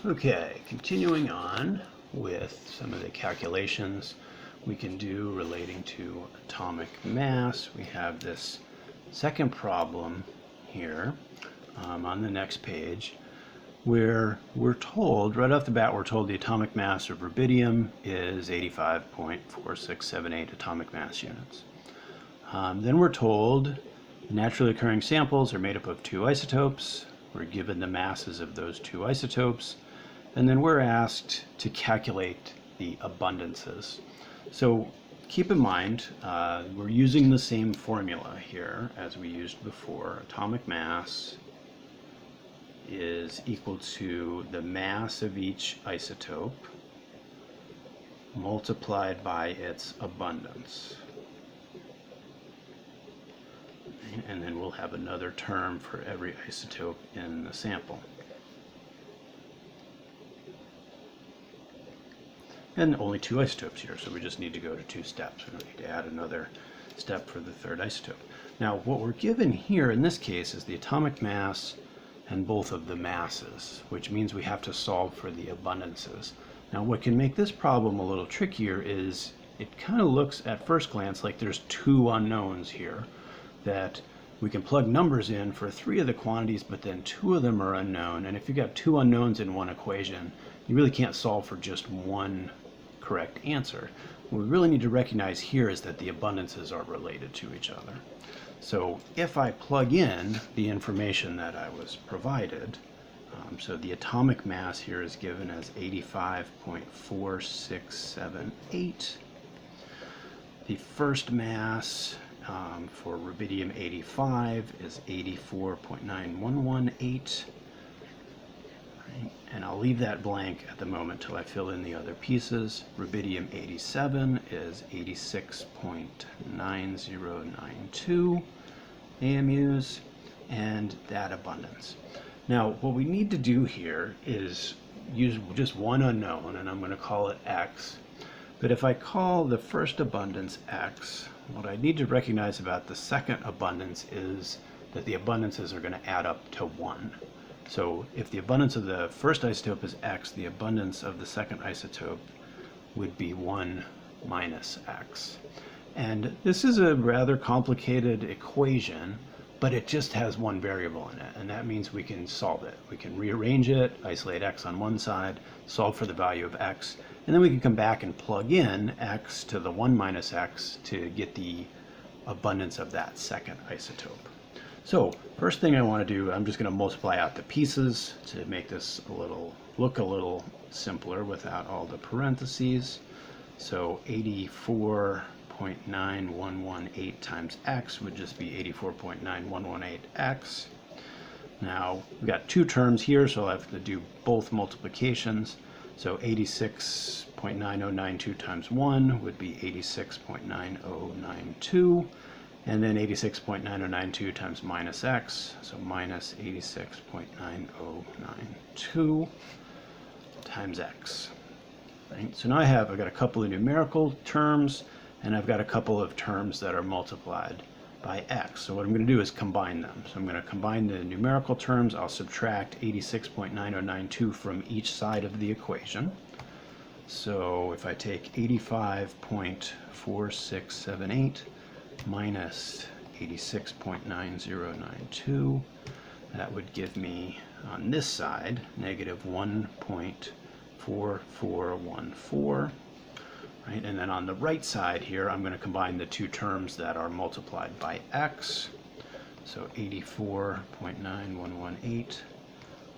Okay, continuing on with some of the calculations we can do relating to atomic mass. We have this second problem here on the next page where we're told, right off the bat, we're told the atomic mass of rubidium is 85.4678 atomic mass units. Then we're told naturally occurring samples are made up of two isotopes. We're given the masses of those two isotopes, and then we're asked to calculate the abundances. So keep in mind, we're using the same formula here as we used before. Atomic mass is equal to the mass of each isotope multiplied by its abundance. And then we'll have another term for every isotope in the sample. And only two isotopes here, so we just need to go to two steps. We don't need to add another step for the third isotope. Now, what we're given here in this case is the atomic mass and both of the masses, which means we have to solve for the abundances. Now, what can make this problem a little trickier is it kind of looks at first glance like there's two unknowns here, that we can plug numbers in for three of the quantities, but then two of them are unknown. And if you've got two unknowns in one equation, you really can't solve for just one correct answer. What we really need to recognize here is that the abundances are related to each other. So if I plug in the information that I was provided, so the atomic mass here is given as 85.4678. The first mass for rubidium 85 is 84.9118. And I'll leave that blank at the moment till I fill in the other pieces. Rubidium 87 is 86.9092 AMUs, and that abundance. Now, what we need to do here is use just one unknown, and I'm going to call it X. But if I call the first abundance X, what I need to recognize about the second abundance is that the abundances are going to add up to 1. So if the abundance of the first isotope is X, the abundance of the second isotope would be 1 minus X. And this is a rather complicated equation, but it just has one variable in it, and that means we can solve it. We can rearrange it, isolate X on one side, solve for the value of X, and then we can come back and plug in X to the 1 minus X to get the abundance of that second isotope. So first thing I want to do, I'm just going to multiply out the pieces to make this look a little simpler without all the parentheses. So 84.9118 times X would just be 84.9118X. Now we've got two terms here, so I'll have to do both multiplications. So 86.9092 times 1 would be 86.9092. And then 86.9092 times minus X, so minus 86.9092 times X. Right? So now I've got a couple of numerical terms, and I've got a couple of terms that are multiplied by X. So what I'm going to do is combine them. So I'm going to combine the numerical terms. I'll subtract 86.9092 from each side of the equation. So if I take 85.4678 minus 86.9092, that would give me on this side negative 1.4414, right? And then on the right side here, I'm going to combine the two terms that are multiplied by X. So 84.9118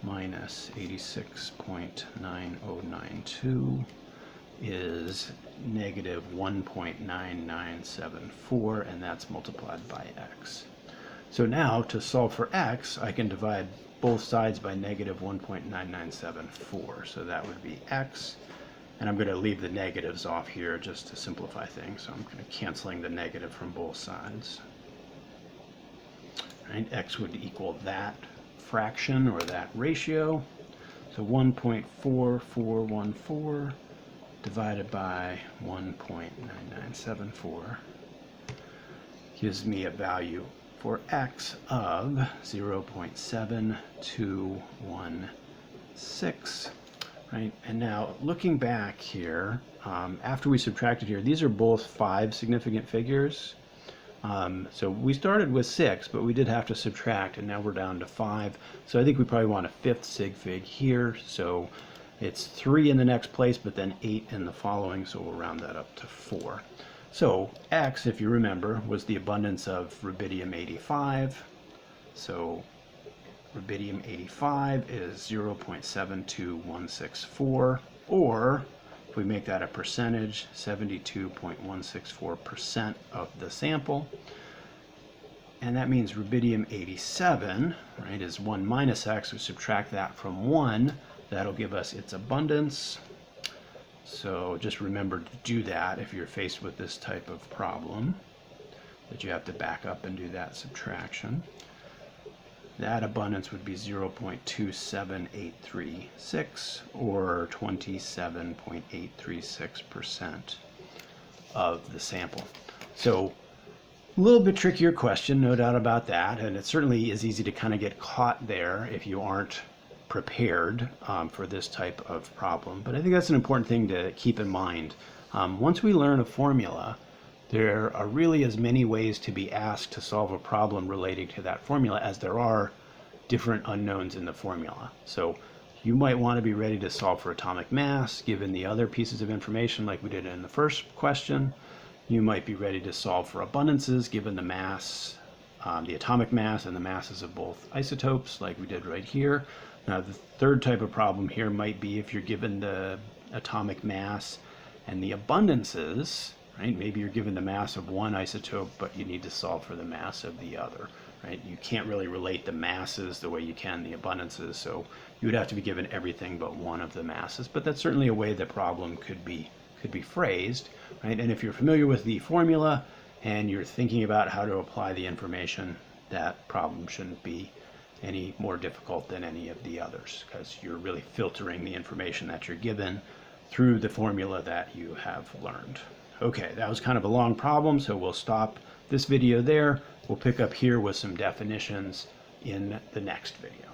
minus 86.9092 is negative 1.9974, and that's multiplied by X. So now to solve for X, I can divide both sides by negative 1.9974. So that would be X, and I'm going to leave the negatives off here just to simplify things. So I'm going to canceling the negative from both sides. Right? X would equal that fraction or that ratio. So 1.4414 divided by 1.9974 gives me a value for X of 0.7216 right? And now looking back here, after we subtracted here, these are both 5 significant figures. So we started with 6, but we did have to subtract, and now we're down to 5. So I think we probably want a 5th sig fig here. So it's 3 in the next place, but then 8 in the following, so we'll round that up to 4. So X, if you remember, was the abundance of rubidium 85. So rubidium 85 is 0.72164, or if we make that a percentage, 72.164% of the sample. And that means rubidium 87, right, is 1 minus X. We subtract that from 1. That'll give us its abundance. So just remember to do that if you're faced with this type of problem, that you have to back up and do that subtraction. That abundance would be 0.27836, or 27.836% of the sample. So a little bit trickier question, no doubt about that, and it certainly is easy to kind of get caught there if you aren't prepared for this type of problem. But I think that's an important thing to keep in mind. Once we learn a formula, there are really as many ways to be asked to solve a problem relating to that formula as there are different unknowns in the formula. So you might want to be ready to solve for atomic mass given the other pieces of information like we did in the first question. You might be ready to solve for abundances given the mass, the atomic mass and the masses of both isotopes like we did right here. Now the third type of problem here might be if you're given the atomic mass and the abundances, right? Maybe you're given the mass of one isotope, but you need to solve for the mass of the other, right? You can't really relate the masses the way you can the abundances, so you would have to be given everything but one of the masses. But that's certainly a way the problem could be phrased, right? And if you're familiar with the formula and you're thinking about how to apply the information, that problem shouldn't be any more difficult than any of the others, because you're really filtering the information that you're given through the formula that you have learned. Okay, that was kind of a long problem, so we'll stop this video there. We'll pick up here with some definitions in the next video.